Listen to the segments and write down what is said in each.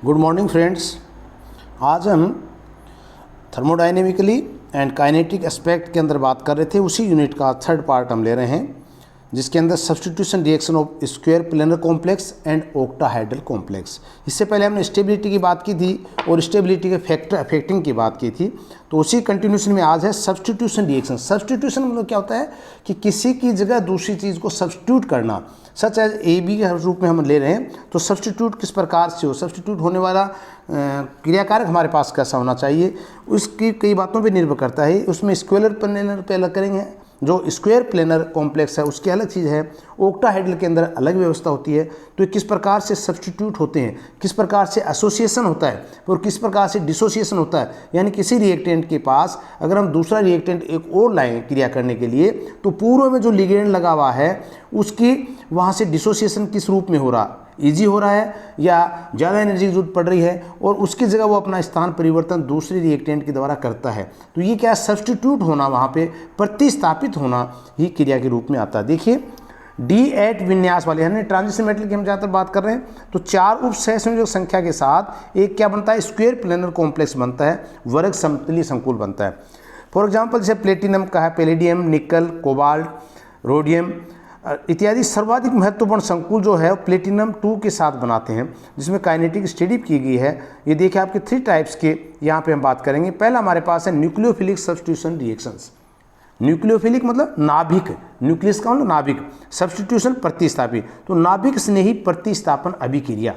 Good morning friends. आज हम thermodynamically and kinetic aspect के अंदर बात कर रहे थे। उसी यूनिट का थर्ड पार्ट हम ले रहे हैं, जिसके अंदर substitution reaction of square planar complex and octahedral complex. इससे पहले हमने स्टेबिलिटी की बात की थी और स्टेबिलिटी के फैक्टर अफेक्टिंग की बात की थी। तो उसी कंटिन्यूशन में आज है सब्स्टिट्यूशन रिएक्शन। सब्स्टिट्यूशन मतलब क्या होता है कि किसी की जगह दूसरी चीज़ को सब्स्टिट्यूट करना। सच एज ए बी के रूप में हम ले रहे हैं, तो सब्स्टिट्यूट किस प्रकार से हो, सब्स्टिट्यूट होने वाला क्रियाकारक हमारे पास कैसा होना चाहिए, उसकी कई बातों पे निर्भर करता है। उसमें स्क्वेलर प्लेनर पे अलग करेंगे, जो स्क्वायर प्लेनर कॉम्प्लेक्स है उसकी अलग चीज़ है, ऑक्टाहाइड्रल के अंदर अलग व्यवस्था होती है। तो ये किस प्रकार से सब्स्टिट्यूट होते हैं, किस प्रकार से एसोसिएशन होता है और किस प्रकार से डिसोसिएशन होता है। यानी किसी रिएक्टेंट के पास अगर हम दूसरा रिएक्टेंट एक और लाएँ क्रिया करने के लिए, तो पूर्व में जो लिगेंड लगा हुआ है उसकी वहाँ से डिसोसिएशन किस रूप में हो रहा, ईजी हो रहा है या ज़्यादा एनर्जी की जरूरत पड़ रही है, और उसकी जगह वो अपना स्थान परिवर्तन दूसरे रिएक्टेंट के द्वारा करता है। तो ये क्या है, सब्स्टिट्यूट होना, वहाँ पे प्रतिस्थापित होना ही क्रिया के रूप में आता है। देखिए D8 विन्यास वाले यानी ट्रांजिशन मेटल की हम ज़्यादातर बात कर रहे हैं, तो 4 उप सहसंयोजक संख्या के साथ एक क्या बनता है, स्क्वायर प्लेनर कॉम्प्लेक्स बनता है, वर्ग समतलीय संकुल बनता है। फॉर एग्जाम्पल जैसे प्लेटिनम का है, पैलेडियम, निकल, कोबाल्ट, रोडियम इत्यादि सर्वाधिक महत्वपूर्ण संकुल जो है प्लेटिनम 2 के साथ बनाते हैं, जिसमें काइनेटिक स्टडी की गई है। ये देखिए आपके 3 टाइप्स के यहाँ पे हम बात करेंगे। पहला हमारे पास है न्यूक्लियोफिलिक सब्स्टिट्यूशन रिएक्शंस। न्यूक्लियोफिलिक मतलब नाभिक, न्यूक्लियस का मतलब नाभिक, सब्स्टिट्यूशन प्रतिस्थापी, तो नाभिक स्नेही प्रतिस्थापन अभिक्रिया।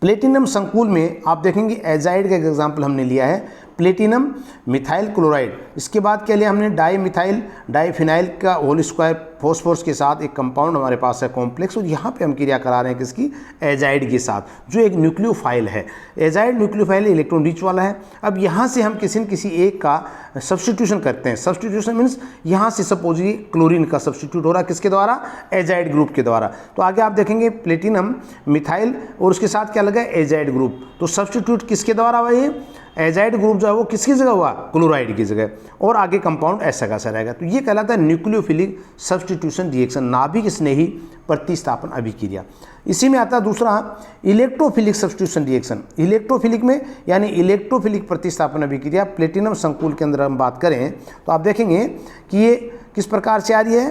प्लेटिनम संकुल में आप देखेंगे एजाइड का एक एग्जाम्पल हमने लिया है, प्लेटिनम मिथाइल क्लोराइड। इसके बाद क्या लिया हमने, डाई मिथाइल डाईफिनाइल का होल स्क्वायर फॉस्फोरस के साथ एक कंपाउंड हमारे पास है कॉम्प्लेक्स, और यहाँ पे हम क्रिया करा रहे हैं किसकी, एजाइड के साथ, जो एक न्यूक्लियोफाइल है। एजाइड न्यूक्लियोफाइल इलेक्ट्रॉन रिच वाला है। अब यहाँ से हम किसी न किसी एक का सब्स्टिट्यूशन करते हैं। सब्स्टिट्यूशन मीन्स यहाँ से सपोजिए क्लोरीन का सब्स्टिट्यूट हो रहा है, किसके द्वारा, एजाइड ग्रुप के द्वारा। तो आगे आप देखेंगे प्लेटिनम मिथाइल और उसके साथ क्या लगा, एजाइड ग्रुप। तो सब्स्टिट्यूट किसके द्वारा हुआ, ये एजाइड ग्रुप जो है वो किसकी जगह हुआ, क्लोराइड की जगह, और आगे कंपाउंड ऐसा कैसा रहेगा। तो ये कहलाता है न्यूक्लियोफिलिक सब्स्टिट्यूशन रिएक्शन, नाभिक स्नेही प्रतिस्थापन अभिक्रिया। इसी में आता है दूसरा इलेक्ट्रोफिलिक सब्स्टिट्यूशन रिएक्शन। इलेक्ट्रोफिलिक में यानी इलेक्ट्रोफिलिक प्रतिस्थापन अभिक्रिया प्लेटिनम संकुल के अंदर हम बात करें तो आप देखेंगे कि ये किस प्रकार से आ रही है।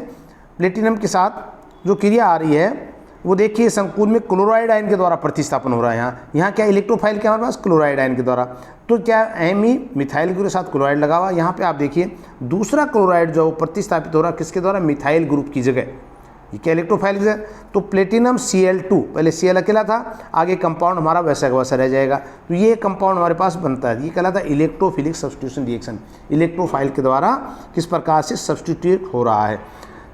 प्लेटिनम के साथ जो क्रिया आ रही है वो देखिए संकुल में क्लोराइड आयन के द्वारा प्रतिस्थापन हो रहा है। यहाँ क्या इलेक्ट्रोफाइल क्या हमारे पास, क्लोराइड आयन के द्वारा। तो क्या एमी मिथाइल ग्रुप के साथ क्लोराइड लगा हुआ, यहाँ पे आप देखिए दूसरा क्लोराइड जो प्रतिस्थापित हो रहा है किसके द्वारा, मिथाइल ग्रुप की जगह। ये क्या इलेक्ट्रोफाइल है, तो प्लेटिनम Cl2, पहले Cl अकेला था, आगे कंपाउंड हमारा वैसा का वैसा रह जाएगा। तो ये कंपाउंड हमारे पास बनता है, ये कहलाता है इलेक्ट्रोफिलिक सब्स्टिट्यूशन रिएक्शन। इलेक्ट्रोफाइल के द्वारा किस प्रकार से सब्स्टिट्यूट हो रहा है।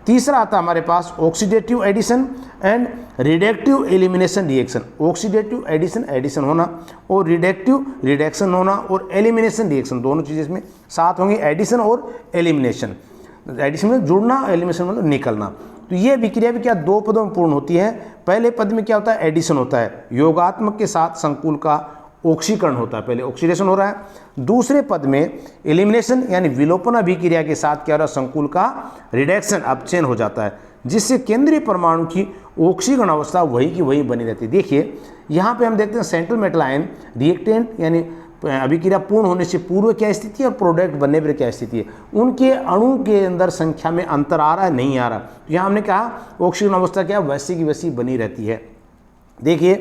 तीसरा आता है हमारे पास oxidative addition and reductive elimination reaction. Oxidative addition, addition होना, और रिडक्टिव रिडक्शन होना, और एलिमिनेशन रिएक्शन, दोनों चीज़ें इसमें साथ होंगी, एडिशन और एलिमिनेशन। एडिशन में जुड़ना, एलिमिनेशन मतलब निकलना। तो ये विक्रिया भी क्या 2 पदों में पूर्ण होती है। पहले पद में क्या होता है, एडिशन होता है, योगात्मक के साथ संकुल का ऑक्सीकरण होता है, पहले ऑक्सीडेशन हो रहा है। दूसरे पद में एलिमिनेशन यानी विलोपन अभिक्रिया के साथ क्या हो रहा है, संकुल का रिडक्शन, अपचयन हो जाता है, जिससे केंद्रीय परमाणु की ऑक्सीकरण अवस्था वही की वही बनी रहती है। देखिए यहाँ पे हम देखते हैं सेंट्रल मेटल आयन रिएक्टेंट यानी अभिक्रिया पूर्ण होने से पूर्व क्या स्थिति है और प्रोडक्ट बनने पर क्या स्थिति है, उनके अणु के अंदर संख्या में अंतर आ रहा है, नहीं आ रहा। तो यहाँ हमने कहा ऑक्सीकरण अवस्था क्या वैसी की वैसी बनी रहती है। देखिए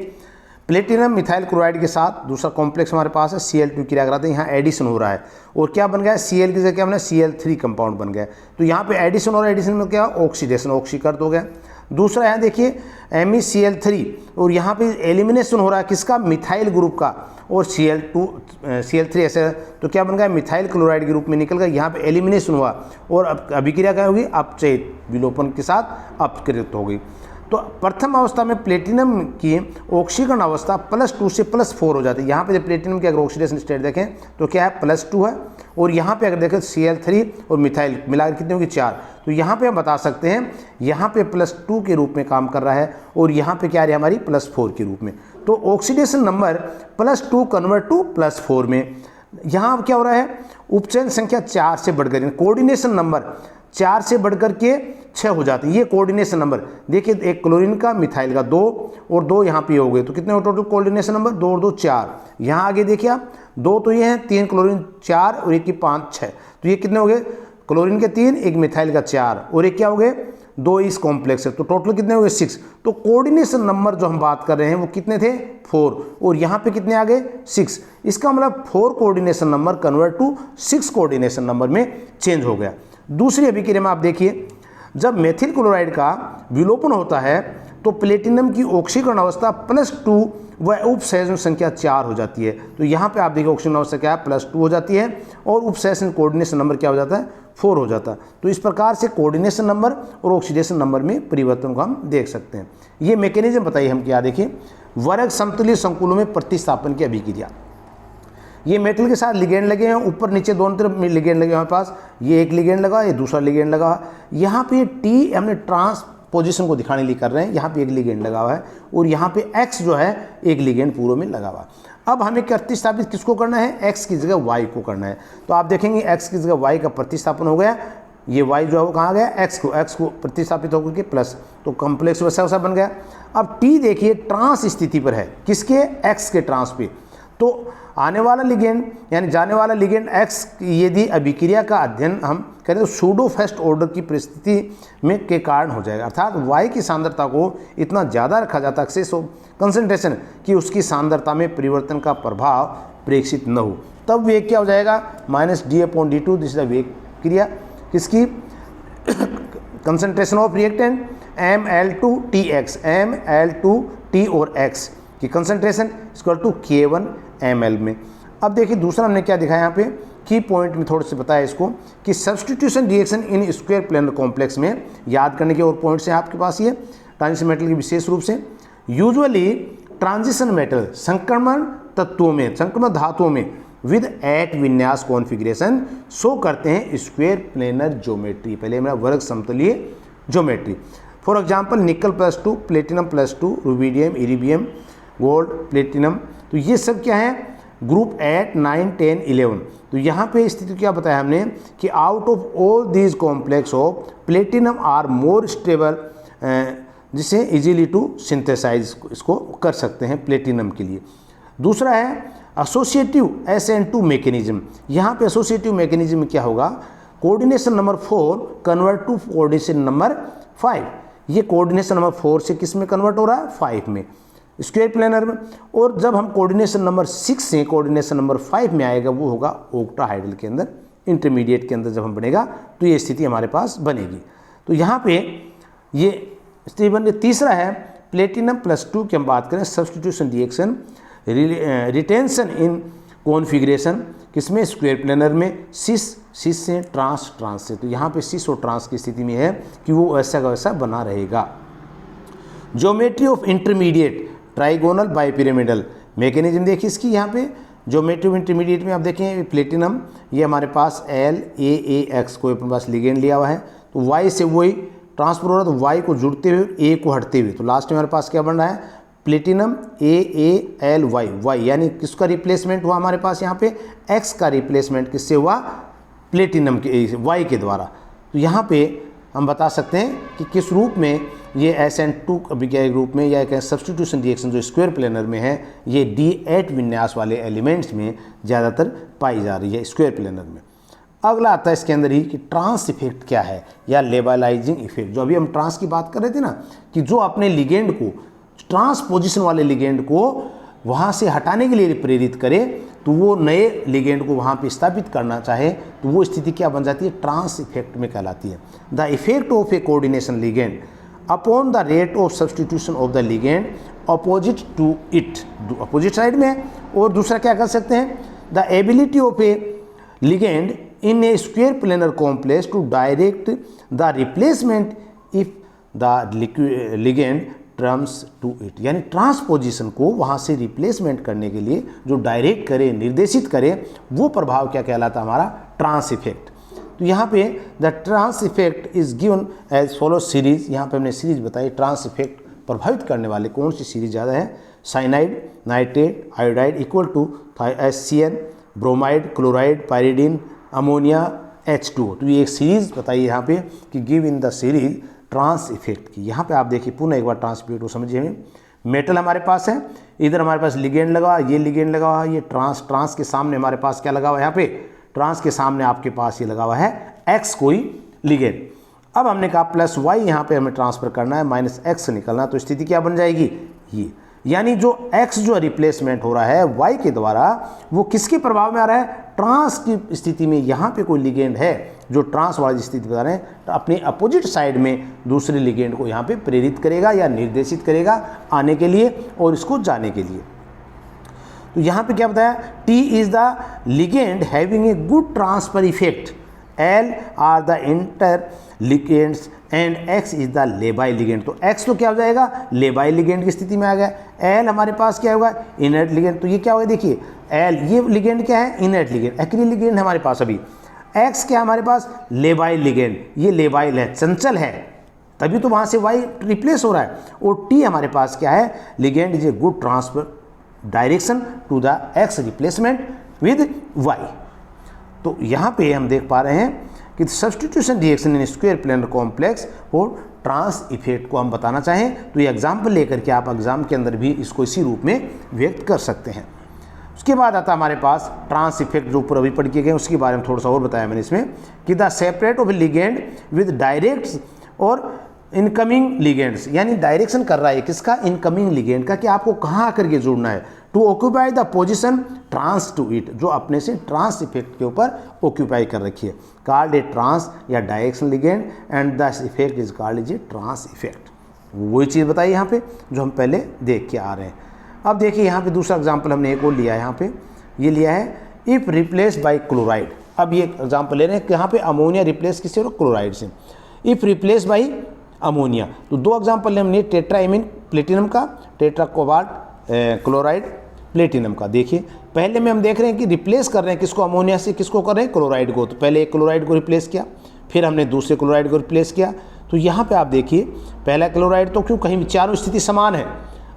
प्लेटिनम मिथाइल क्लोराइड के साथ दूसरा कॉम्प्लेक्स हमारे पास है, Cl2 क्रिया कराते हैं, यहाँ एडिशन हो रहा है, और क्या बन गया, Cl की जगह क्या बना, Cl3 कंपाउंड बन गया। तो यहाँ पे एडिशन और एडिशन में क्या, ऑक्सीडेशन, ऑक्सीकृत हो गया। दूसरा यहाँ देखिए MeCl3, और यहाँ पे एलिमिनेशन हो रहा है किसका, मिथाइल ग्रुप का, और Cl3 ऐसे, तो क्या बन गया, मिथाइल क्लोराइड के रूप में निकल गया। यहाँ पे एलिमिनेशन हुआ और अभिक्रिया क्या होगी, अपचयित, विलोपन के साथ अपकृत हो गई। तो प्रथम अवस्था में प्लेटिनम की ऑक्सीकरण अवस्था +2 से +4 हो जाती है। यहाँ पे प्लेटिनम की अगर ऑक्सीडेशन स्टेट देखें तो क्या है, +2 है, और यहाँ पे अगर देखें Cl3 और मिथाइल मिलाकर कितने होगी, 4। तो यहाँ पे हम बता सकते हैं यहाँ पे +2 के रूप में काम कर रहा है, और यहाँ पे क्या आ रही है हमारी +4 के रूप में। तो ऑक्सीडेशन नंबर +2 कन्वर्ट टू +4 में यहाँ क्या हो रहा है, उपचयन संख्या 4 से बढ़ गई, कोऑर्डिनेशन नंबर 4 से बढ़कर के 6 हो जाते हैं। ये कोऑर्डिनेशन नंबर देखिए, एक क्लोरीन का मिथाइल का 2 और 2 यहाँ पे हो गए, तो कितने हो टोटल कोऑर्डिनेशन नंबर? 2 और 2 4। यहाँ आगे देखिए आप 2 तो ये हैं, 3 क्लोरीन 4 और एक की 5 6, तो ये कितने हो गए? क्लोरीन के 3, एक मिथाइल का 4 और एक क्या हो गए? 2 इस कॉम्प्लेक्स है, तो टोटल कितने हो गए? 6। तो कोऑर्डिनेशन नंबर जो हम बात कर रहे हैं वो कितने थे? 4, और यहाँ पे कितने आ गए? 6। इसका मतलब 4 coordination number convert to 6 coordination number में चेंज हो गया। दूसरी अभिक्रिया में आप देखिए, जब मेथिल क्लोराइड का विलोपन होता है तो प्लेटिनम की ऑक्सीकरण अवस्था +2 व उपसहसरण संख्या 4 हो जाती है। तो यहाँ पे आप देखिए ऑक्सीकरण अवस्था क्या है? +2 हो जाती है, और उपसहसरण कोऑर्डिनेशन नंबर क्या हो जाता है? 4 हो जाता है। तो इस प्रकार से कोऑर्डिनेशन नंबर और ऑक्सीडेशन नंबर में परिवर्तन को हम देख सकते हैं। ये मैकेनिज्म बताइए हम क्या? देखिए, वर्ग समतुल्य संकुलों में प्रतिस्थापन की अभिक्रिया। ये मेटल के साथ लिगेंड लगे हैं, ऊपर नीचे दोनों तरफ लिगेंड लगे हमारे पास। ये एक लिगेंड लगा, ये दूसरा लिगेंड लगा। यहाँ पे टी हमने ट्रांस पोजीशन को दिखाने के लिए कर रहे हैं, यहाँ पे एक लिगेंड लगा हुआ है, और यहाँ पे एक्स जो है एक लिगेंड पूर्व में लगा हुआ है। अब हमें प्रतिस्थापित किसको करना है? एक्स की जगह वाई को करना है। तो आप देखेंगे एक्स की जगह वाई का प्रतिस्थापन हो गया, ये वाई जो है वो कहाँ गया? एक्स को प्रतिस्थापित होकर के प्लस, तो कॉम्प्लेक्स वैसा वैसा बन गया। अब टी देखिए ट्रांस स्थिति पर है, किसके? एक्स के ट्रांस पे। तो आने वाला लिगेंड यानी जाने वाला लिगेंड एक्स, यदि अभिक्रिया का अध्ययन हम करें तो सूडो फर्स्ट ऑर्डर की परिस्थिति में के कारण हो जाएगा, अर्थात वाई की सांद्रता को इतना ज़्यादा रखा जाता है, एक्सेस ऑफ कंसंट्रेशन, कि उसकी सांद्रता में परिवर्तन का प्रभाव प्रेक्षित न हो। तब वेग क्या हो जाएगा? -d/d2। दिस इज द वेग क्रिया किसकी? Concentration of reactant Ml2Tx, Ml2T और x की concentration equal to K1 ml में। अब देखिए दूसरा हमने क्या दिखाया यहाँ पे, की पॉइंट में थोड़े से बताया इसको, कि substitution reaction in square planar complex में याद करने के और पॉइंट्स हैं आपके पास। ये ट्रांजिशन मेटल की विशेष रूप से यूजुअली ट्रांजिशन मेटल संक्रमण तत्वों में, संक्रमण धातुओं में विद एट विन्यास कॉन्फ़िगरेशन शो करते हैं स्क्वायर प्लेनर ज्योमेट्री। पहले मेरा वर्ग समतलीय ज्योमेट्री। फॉर एग्जांपल निकल +2, प्लेटिनम +2, रुबिडियम, इरिबियम, गोल्ड, प्लेटिनम। तो ये सब क्या है? ग्रुप 8, 9, 10, 11। तो यहाँ पे स्थिति क्या बताया हमने कि out of all these complex of platinum are more stable, जिसे इजीली टू सिंथेसाइज इसको कर सकते हैं प्लेटिनम के लिए। दूसरा है एसोसिएटिव SN2 मैकेनिज्म। यहाँ पे एसोसिएटिव मैकेनिज्म में क्या होगा? Coordination number 4 convert to coordination number 5। ये कोऑर्डिनेशन नंबर 4 से किस में कन्वर्ट हो रहा है? 5 में, स्क्वायर प्लेनर में। और जब हम कोऑर्डिनेशन नंबर 6 से कोऑर्डिनेशन नंबर 5 में आएगा, वो होगा ऑक्टाहाइड्रल के अंदर, इंटरमीडिएट के अंदर जब हम बनेगा तो ये स्थिति हमारे पास बनेगी। तो यहाँ पे ये स्थिति बन रही। तीसरा है प्लेटिनम +2 की हम बात करें, substitution reaction retention in configuration, किसमें? स्क्वायर प्लेनर में, सिस से ट्रांस से। तो यहाँ पे सिस और ट्रांस की स्थिति में है कि वो ऐसा का वैसा बना रहेगा। Geometry of intermediate trigonal bipyramidal mechanism देखिए इसकी। यहाँ पे ज्योमेट्री ऑफ इंटरमीडिएट में आप देखें प्लेटिनम, ये हमारे पास LAAX को अपने पास लिगेंड लिया हुआ है, तो Y से वही ट्रांसफर हो रहा है, तो Y को जुड़ते हुए A को हटते हुए, तो लास्ट में हमारे पास क्या बन रहा है? प्लेटिनम AALY, Y यानी किसका रिप्लेसमेंट हुआ हमारे पास? यहाँ पे X का रिप्लेसमेंट किससे हुआ? प्लेटिनम के Y के द्वारा। तो यहाँ पे हम बता सकते हैं कि किस रूप में ये SN2 अभिक्रिया के रूप में, या एक सब्स्टिट्यूशन रिएक्शन जो स्क्वायर प्लेनर में है, ये D8 विन्यास वाले एलिमेंट्स में ज़्यादातर पाई जा रही है स्क्वायर प्लेनर में। अगला आता है इसके अंदर ही कि ट्रांस इफेक्ट क्या है, या लेबलाइजिंग इफेक्ट। जो अभी हम ट्रांस की बात कर रहे थे ना, कि जो अपने लिगेंड को, ट्रांस पोजिशन वाले लिगेंड को वहाँ से हटाने के लिए प्रेरित करे, तो वो नए लिगेंड को वहाँ पे स्थापित करना चाहे, तो वो स्थिति क्या बन जाती है? ट्रांस इफेक्ट में कहलाती है। The effect of a coordination ligand upon the rate of substitution of the ligand opposite to it, opposite side में है। और दूसरा क्या कर सकते हैं? The ability of a ligand in a square planar complex to direct the replacement if the ligand trans to it, यानी transposition को वहाँ से रिप्लेसमेंट करने के लिए जो डायरेक्ट करे, निर्देशित करे, वो प्रभाव क्या कहलाता है? हमारा ट्रांस इफेक्ट। तो यहाँ पे the trans effect is given as follow series. यहाँ पे हमने सीरीज बताई, ट्रांस इफेक्ट प्रभावित करने वाले कौन सी सीरीज ज़्यादा है? Cyanide, nitrate, iodide equal to HCN, bromide, chloride, pyridine, ammonia, H2O। तो ये एक सीरीज बताइए यहाँ पे कि give in the series trans effect की। यहाँ पे आप देखिए पुनः एक बार ट्रांस इफेक्ट को समझिए हमें। मेटल हमारे पास है, इधर हमारे पास लिगेंड लगा, ये लिगेंड लगा हुआ है, ये ट्रांस के सामने हमारे पास क्या लगा हुआ है, यहाँ पे ट्रांस के सामने आपके पास ये लगा हुआ है X कोई लिगेंड। अब हमने कहा प्लस Y यहाँ पे हमें ट्रांसफर करना है, माइनस X निकलना, तो स्थिति क्या बन जाएगी ये, यानी जो X जो रिप्लेसमेंट हो रहा है Y के द्वारा वो किसके प्रभाव में आ रहा है, ट्रांस की स्थिति में। यहाँ पे कोई लिगेंड है जो ट्रांस वाली स्थिति बता रहे हैं, तो अपने अपोजिट साइड में दूसरे लिगेंड को यहाँ पे प्रेरित करेगा या निर्देशित करेगा आने के लिए और इसको जाने के लिए। तो यहाँ पे क्या बताया, T is the ligand having a good transfer effect, L are the inter ligands and X is the labile ligand. तो X तो क्या हो जाएगा, लेबाई लिगेंड की स्थिति में आ गया। L हमारे पास क्या होगा, इनर्ट लिगेंड। तो ये क्या होगा, देखिए L ये लिगेंड क्या है, इनर्ट लिगेंड, एक्रिल लिगेंड हमारे पास अभी। X क्या हमारे पास, लेबाइल लिगेंड, ये लेबाइल है, चंचल है, तभी तो वहाँ से Y रिप्लेस हो रहा है। और T हमारे पास क्या है, ligand is a good transfer direction to the X replacement with Y। तो यहाँ पे हम देख पा रहे हैं कि substitution reaction in square planar complex और ट्रांस इफेक्ट को हम बताना चाहें तो ये एग्जाम्पल लेकर के आप एग्जाम के अंदर भी इसको इसी रूप में व्यक्त कर सकते हैं। उसके बाद आता हमारे पास ट्रांस इफेक्ट जो ऊपर अभी पढ़ के गए, उसके बारे में थोड़ा सा और बताया मैंने इसमें कि the separate of ligand with direct और इनकमिंग लिगेंड्स, यानी डायरेक्शन कर रहा है किसका, इनकमिंग लिगेंड का, कि आपको कहाँ आकर के जुड़ना है। To occupy the position trans to it, जो अपने से ट्रांस इफेक्ट के ऊपर ऑक्यूपाई कर रखी है, कॉल्ड ए ट्रांस या direction ligand and the effect is called is a trans effect. वही चीज़ बताई यहाँ पे जो हम पहले देख के आ रहे हैं। अब देखिए यहाँ पे दूसरा एग्जाम्पल हमने एक और लिया है, यहाँ पे ये लिया है इफ रिप्लेस बाई क्लोराइड। अब ये एग्जाम्पल ले रहे हैं कि यहाँ पे अमोनिया रिप्लेस किससे हो रहा है, क्लोराइड से। इफ रिप्लेस बाई अमोनिया, तो दो एग्जाम्पल हमने टेट्राइमिन प्लेटिनम का, टेट्रा कोबाल्ट क्लोराइड प्लेटिनम का। देखिए पहले में हम देख रहे हैं कि रिप्लेस कर रहे हैं किसको, अमोनिया से किसको कर रहे हैं, क्लोराइड को। तो पहले एक क्लोराइड को रिप्लेस किया, फिर हमने दूसरे क्लोराइड को रिप्लेस किया। तो यहाँ पे आप देखिए पहला क्लोराइड तो क्यों, कहीं चारों स्थिति समान है।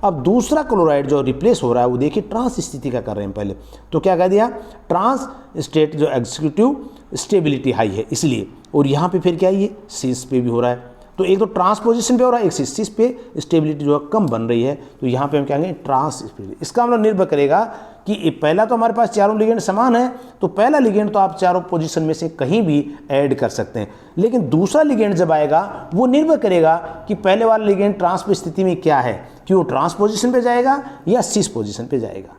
अब दूसरा क्लोराइड जो रिप्लेस हो रहा है वो देखिए ट्रांस स्थिति का कर रहे हैं पहले, तो क्या कह दिया, ट्रांस स्टेट जो एग्जीक्यूटिव स्टेबिलिटी हाई है इसलिए। और यहाँ पे फिर क्या है, ये सीस पे भी हो रहा है, तो एक तो ट्रांसपोजिशन पे हो रहा है, एक सिस पे स्टेबिलिटी जो है कम बन रही है, तो यहाँ पे हम कहेंगे ट्रांस स्टेबिलिटी। इसका मतलब निर्भर करेगा कि पहला तो हमारे पास चारों लिगेंड समान है, तो पहला लिगेंड तो आप चारों पोजीशन में से कहीं भी ऐड कर सकते हैं, लेकिन दूसरा लिगेंड जब आएगा वो निर्भर करेगा कि पहले वाला लिगेंड ट्रांस स्थिति में क्या है, कि वो ट्रांस पोजिशन पे जाएगा या सिस पोजिशन पे जाएगा।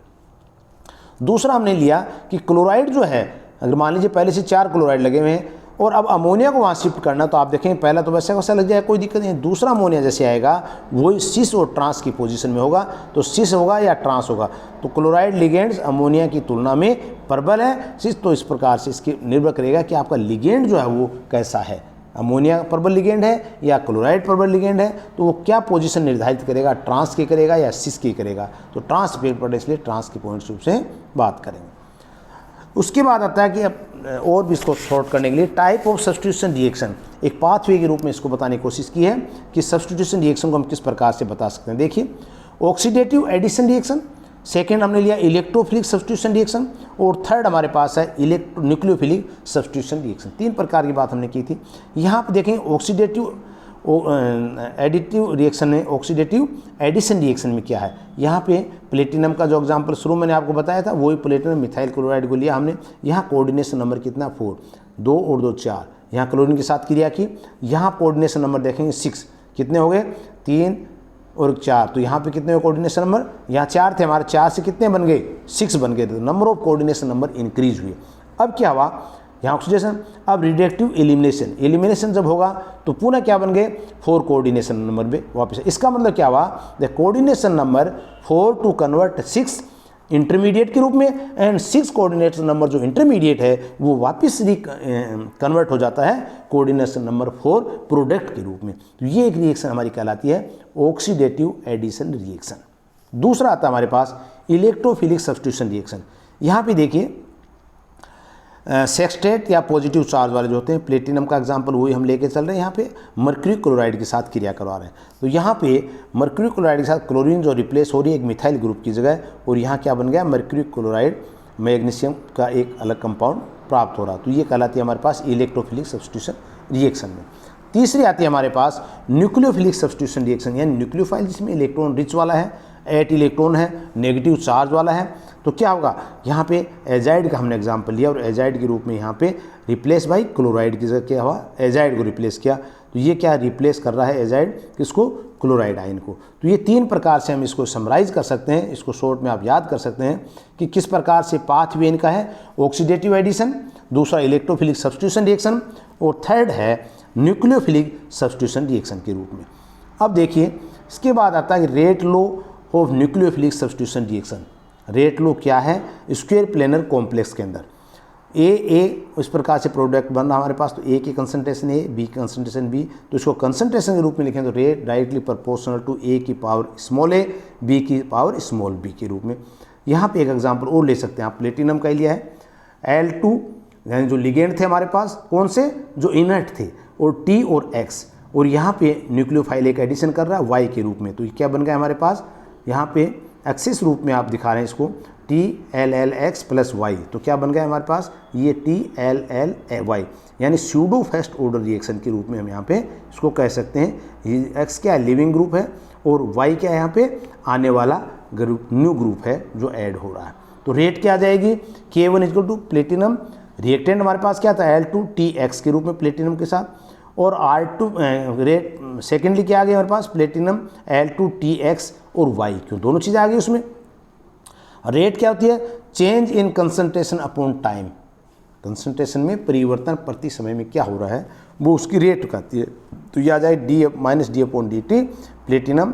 दूसरा हमने लिया कि क्लोराइड जो है, अगर मान लीजिए पहले से 4 क्लोराइड लगे हुए हैं और अब अमोनिया को वहाँ शिफ्ट करना, तो आप देखेंगे पहला तो वैसा वैसा लग जाएगा, कोई दिक्कत नहीं। दूसरा अमोनिया जैसे आएगा वही सिस और ट्रांस की पोजीशन में होगा, तो सिस होगा या ट्रांस होगा। तो क्लोराइड लिगेंड्स अमोनिया की तुलना में प्रबल है सिस, तो इस प्रकार से इसके निर्भर करेगा कि आपका लिगेंड जो है वो कैसा है, अमोनिया प्रबल लिगेंड है या क्लोराइड प्रबल लिगेंड है, तो वो क्या पोजीशन निर्धारित करेगा, ट्रांस की करेगा या सिस की करेगा। तो ट्रांस इफेक्ट पर इसलिए ट्रांस की पॉइंट्स रूप से बात करेंगे। उसके बाद आता है कि अब और भी इसको शॉर्ट करने के लिए टाइप ऑफ सब्स्टिट्यूशन रिएक्शन, एक पाथवे के रूप में इसको बताने की कोशिश की है कि सब्स्टिट्यूशन रिएक्शन को हम किस प्रकार से बता सकते हैं। देखिए ऑक्सीडेटिव एडिशन रिएक्शन, सेकेंड हमने लिया इलेक्ट्रोफिलिक सब्स्टिट्यूशन रिएक्शन, और थर्ड हमारे पास है न्यूक्लियोफिलिक सब्स्टिट्यूशन रिएक्शन। 3 प्रकार की बात हमने की थी। यहाँ पर देखें ऑक्सीडेटिव एडिटिव रिएक्शन में, ऑक्सीडेटिव एडिशन रिएक्शन में क्या है, यहाँ पे प्लेटिनम का जो एग्जांपल शुरू मैंने आपको बताया था वही प्लेटिनम मिथाइल क्लोराइड को लिया हमने। यहाँ कोऑर्डिनेशन नंबर कितना 4, 2 और 2 4, यहाँ क्लोरीन के साथ क्रिया की। यहाँ कोऑर्डिनेशन नंबर देखेंगे 6, कितने हो गए 3 और 4, तो यहाँ पे कितने हुए कोऑर्डिनेशन नंबर, यहाँ 4 थे हमारे, 4 से कितने बन गए 6 बन गए, तो number of coordination number increase हुए। अब क्या हुआ यहाँ ऑक्सीडेशन, अब रिडक्टिव एलिमिनेशन, एलिमिनेशन जब होगा तो पुनः क्या बन गए 4 कोऑर्डिनेशन नंबर में वापस। इसका मतलब क्या हुआ, the coordination number 4 to convert 6 intermediate के रूप में, एंड 6 कोऑर्डिनेशन नंबर जो इंटरमीडिएट है वो वापस कन्वर्ट हो जाता है कोऑर्डिनेशन नंबर 4 प्रोडक्ट के रूप में। तो ये एक रिएक्शन हमारी कहलाती है ऑक्सीडेटिव एडिशन रिएक्शन। दूसरा आता है हमारे पास इलेक्ट्रोफिलिक सब्स्टिट्यूशन रिएक्शन। यहाँ पे देखिए सेक्सटेट या पॉजिटिव चार्ज वाले जो होते हैं, प्लेटिनम का एग्जांपल वही हम लेके चल रहे हैं। यहाँ पे मर्क्यूरी क्लोराइड के साथ क्रिया करवा रहे हैं, तो यहाँ पे मर्क्यूरी क्लोराइड के साथ क्लोरीन जो रिप्लेस हो रही है एक मिथाइल ग्रुप की जगह, और यहाँ क्या बन गया मर्क्यूरी क्लोराइड मैग्नीशियम का एक अलग कंपाउंड प्राप्त हो रहा। तो ये कहलाती है हमारे पास इलेक्ट्रोफिलिक सब्स्टिट्यूशन रिएक्शन में। तीसरी आती है हमारे पास न्यूक्लियोफिलिक सब्स्टिट्यूशन रिएक्शन, यानी न्यूक्लियोफाइल जिसमें इलेक्ट्रॉन रिच वाला है, 8 इलेक्ट्रॉन है, नेगेटिव चार्ज वाला है। तो क्या होगा, यहाँ पे एजाइड का हमने एग्जाम्पल लिया और एजाइड के रूप में यहाँ पे रिप्लेस बाई क्लोराइड की जगह क्या हुआ, एजाइड को रिप्लेस किया। तो ये क्या रिप्लेस कर रहा है एजाइड, किसको, क्लोराइड आयन को। तो ये 3 प्रकार से हम इसको समराइज कर सकते हैं, इसको शॉर्ट में आप याद कर सकते हैं कि किस प्रकार से पाथवे इनका है, ऑक्सीडेटिव एडिशन, दूसरा इलेक्ट्रोफिलिक सब्स्टिट्यूशन रिएक्शन और थर्ड है न्यूक्लियोफिलिक सब्स्टिट्यूशन रिएक्शन के रूप में। अब देखिए इसके बाद आता है rate law of nucleophilic substitution reaction. Rate law क्या है, स्क्वायर प्लेनर कॉम्प्लेक्स के अंदर ए इस प्रकार से प्रोडक्ट बन रहा हमारे पास। तो ए की कंसंट्रेशन ए, बी की कंसंट्रेशन बी, तो इसको कंसंट्रेशन के रूप में लिखें तो रेट डायरेक्टली प्रोपोर्शनल टू ए की पावर स्मॉल ए, बी की पावर स्मॉल बी के रूप में। यहाँ पे एक एग्जांपल और ले सकते हैं आप, प्लेटिनम का ही लिया है, L2 यानी जो लिगेंड थे हमारे पास कौन से, जो इनर्ट थे, और T और X, और यहाँ पे न्यूक्लियोफाइल एक एडिशन कर रहा है Y के रूप में। तो ये क्या बन गया हमारे पास, यहाँ पे एक्सिस रूप में आप दिखा रहे हैं इसको TLLX प्लस Y, तो क्या बन गया हमारे पास, ये TLLY, यानी स्यूडो फर्स्ट ऑर्डर रिएक्शन के रूप में हम यहाँ पे इसको कह सकते हैं। ये X क्या है, लिविंग ग्रुप है, और Y क्या है यहाँ पे, आने वाला ग्रुप, न्यू ग्रुप है जो ऐड हो रहा है। तो रेट क्या आ जाएगी, K1 equal to platinum, reactant हमारे पास क्या था L2TX के रूप में प्लेटिनम के साथ, और R2 रेट सेकेंडली क्या आ गया हमारे पास, प्लेटिनम L2TX और Y, क्यों दोनों चीज़ें आ गई उसमें। रेट क्या होती है, change in concentration upon time, concentration में परिवर्तन प्रति समय में क्या हो रहा है वो उसकी रेट कहती है। तो ये आ जाए D-D/dt प्लेटिनम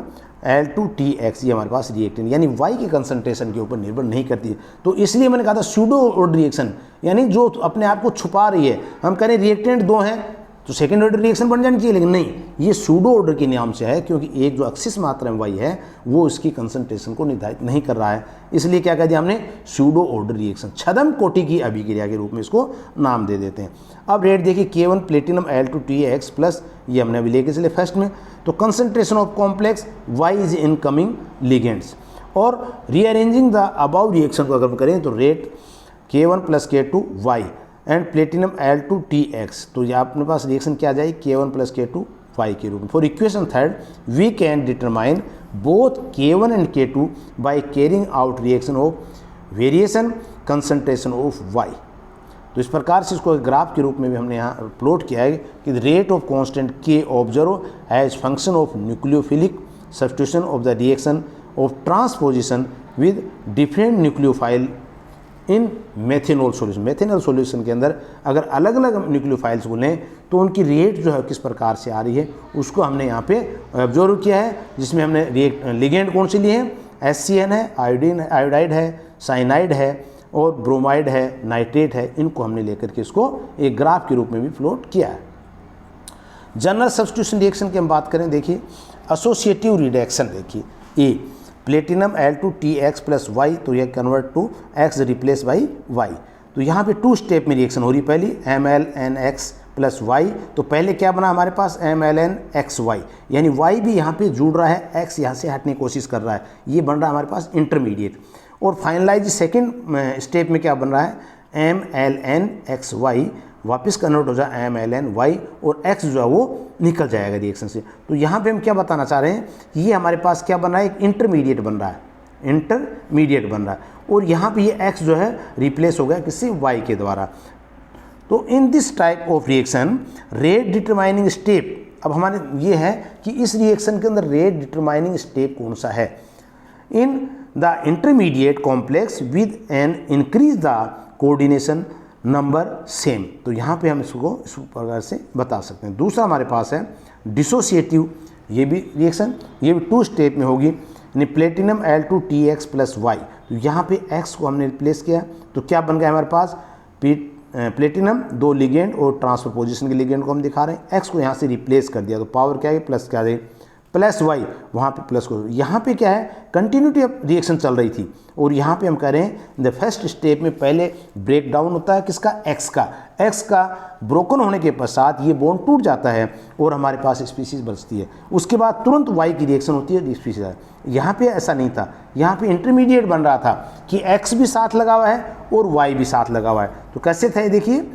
L2TX, ये हमारे पास रिएक्टेंट यानी Y के कंसंट्रेशन के ऊपर निर्भर नहीं करती है। तो इसलिए मैंने कहा था स्यूडो ऑर्डर रिएक्शन, यानी जो अपने आप को छुपा रही है। हम कह रहे हैं रिएक्टेंट 2 हैं तो सेकेंड ऑर्डर रिएक्शन बन जानी चाहिए, लेकिन नहीं, ये सूडो ऑर्डर के नियम से है, क्योंकि एक जो अक्सिस मात्रा में Y है वो इसकी कंसंट्रेशन को निर्धारित नहीं कर रहा है। इसलिए क्या कह दिया हमने, सूडो ऑर्डर रिएक्शन, छद्म कोटि की अभिक्रिया के रूप में इसको नाम दे देते हैं। अब रेट देखिए K1 प्लेटिनम L2TX प्लस, ये हमने अभी लेके चले फर्स्ट में, तो concentration of complex Y is incoming ligands, और रीअरेंजिंग द अबाउ रिएक्शन को अगर हम करें तो rate K1 plus K2 Y and platinum L2TX, तो ये अपने पास रिएक्शन क्या आ जाएगी, K1 प्लस K2 Y के रूप में। For equation third we can determine both K1 and K2 by carrying out reaction of variation concentration of Y। तो इस प्रकार से इसको ग्राफ के रूप में भी हमने यहाँ प्लॉट किया है कि rate of constant K observe as function of nucleophilic substitution of the reaction of transposition with different nucleophile in methanol solution. Methanol solution के अंदर अगर अलग अलग न्यूक्लियोफाइल्स को लें तो उनकी रेट जो है किस प्रकार से आ रही है उसको हमने यहाँ पे ऑब्जर्व किया है, जिसमें हमने लिगेंड कौन से लिए हैं, HCN है, आयोडाइड है, साइनाइड है और ब्रोमाइड है, नाइट्रेट है, इनको हमने लेकर के इसको एक ग्राफ के रूप में भी प्लॉट किया है। जनरल सब्स्टिट्यूशन रिएक्शन की हम बात करें, देखिए एसोसिएटिव रिडक्शन, देखिए ए प्लेटिनम L2TX प्लस Y, तो यह convert to X replace by Y। तो यहाँ पे 2 स्टेप में रिएक्शन हो रही, पहली MLNX प्लस Y, तो पहले क्या बना हमारे पास MLNXY, यानी Y भी यहाँ पे जुड़ रहा है, X यहाँ से हटने की कोशिश कर रहा है, ये बन रहा है हमारे पास इंटरमीडिएट। और फाइनलाइज सेकेंड स्टेप में क्या बन रहा है MLNXY, वापस कन्वर्ट हो जाए MLNY और X जो है वो निकल जाएगा रिएक्शन से। तो यहाँ पे हम क्या बताना चाह रहे हैं, ये हमारे पास क्या बन रहा है, एक इंटरमीडिएट बन रहा है, इंटरमीडिएट बन रहा है, और यहाँ पे ये X जो है रिप्लेस हो गया किसी Y के द्वारा। तो इन this type of reaction rate determining step, अब हमारे ये है कि इस रिएक्शन के अंदर रेट डिटरमाइनिंग स्टेप कौन सा है, in the intermediate complex with an increase the coordination number same. तो यहाँ पे हम इसको इस प्रकार से बता सकते हैं। दूसरा हमारे पास है डिसोसिएटिव, ये भी रिएक्शन, ये भी 2 स्टेप में होगी, यानी प्लेटिनम L2TX प्लस Y। तो यहाँ पे X को हमने रिप्लेस किया, तो क्या बन गया हमारे पास, प्लेटिनम 2 लिगेंड और ट्रांसफर पोजिशन के लिगेंड को हम दिखा रहे हैं, X को यहाँ से रिप्लेस कर दिया, तो पावर क्या है प्लस क्या है प्लस वाई, वहाँ पे प्लस को, यहाँ पे क्या है कंटिन्यूटी ऑफ रिएक्शन चल रही थी और यहाँ पे हम कह रहे हैं द फर्स्ट स्टेप में पहले ब्रेक डाउन होता है किसका, एक्स का ब्रोकन होने के पश्चात ये बॉन्ड टूट जाता है और हमारे पास स्पीसीज बचती है। उसके बाद तुरंत वाई की रिएक्शन होती है स्पीसीज। यहाँ पे ऐसा नहीं था, यहाँ पे इंटरमीडिएट बन रहा था कि एक्स भी साथ लगा हुआ है और वाई भी साथ लगा हुआ है। तो कैसे था ये देखिए,